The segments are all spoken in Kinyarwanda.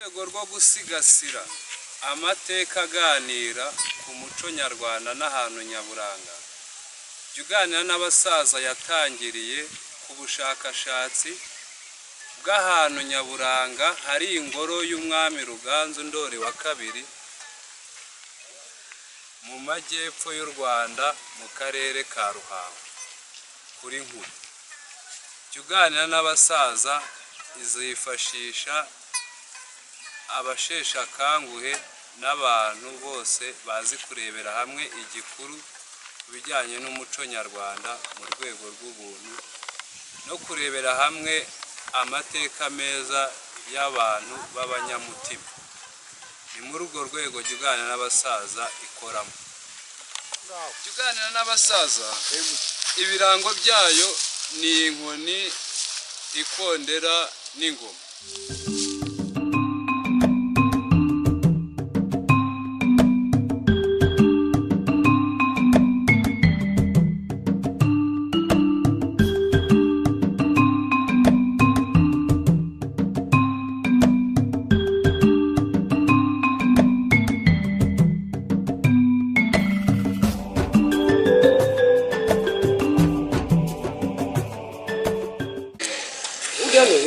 Urwego rwo gusigasira amateka aganira ku muco nyarwanda n'ahantu nyaburanga, jya uganira n'abasaza yatangiriye ku bushakashatsi bw'ahantu nyaburanga hari ingoro y'umwami Ruganzu Ndoli wa kabiri mu majyepfo y'u Rwanda mu karere ka Ruhango kuri Nkuru. Jya uganira n'abasaza, izifashisha abashesha akanguhe n'abantu bose bazi kurebera hamwe igikuru bijyanye n'umuco nyarwanda mu rwego rw'ubuntu no kurebera hamwe amateka meza y'abantu b'abanyamutima. Ni muri urwo rwego jya uganira n'abasaza ikoramo. Jya uganira n'abasaza, ibirango byayo ni inkoni, ikondera n'ingoma.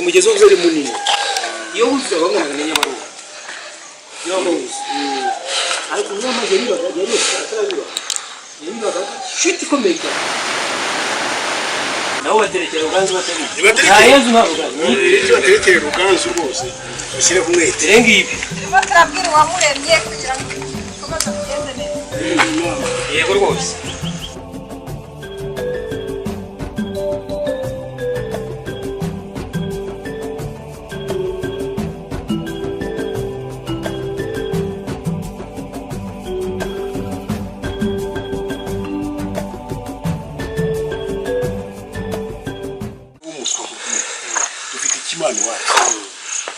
Umugezi w'ubuzari munini iyo wuzuye abamwana n'inyabaruka ariko n'amazi yaribaga shiti ikomeye cyane nawe baterekera Ruganzu baterekera Ruganzu rwose bashyire ku mwete rengibi bakarabwira uwamuremye kugira ngo komeza kugende neza. Yego rwose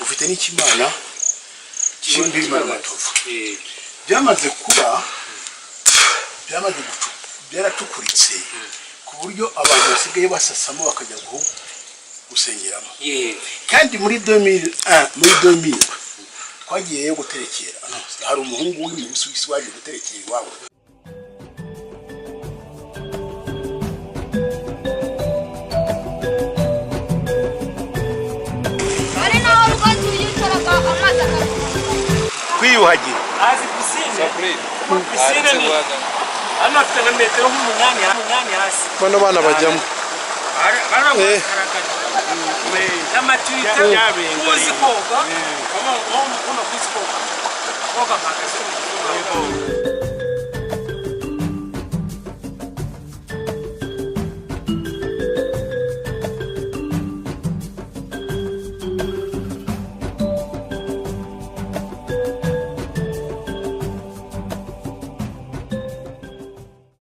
ufite n'ikimana cy'imbirimana matovu byamaze kuba byaratukuritse ku buryo abantu basigaye basasamo bakajya gusengeramo. Kandi muri 2000 twagiyeyo guterekera, hari umuhungu w'Umusuwisi waje guterekera iwabo. Kwiyuhagira azi pisine ni hano afite na metero nk'umunani hasi bano bana bajyamo n'amatwite uzi koga uno kwisi koga mpagaze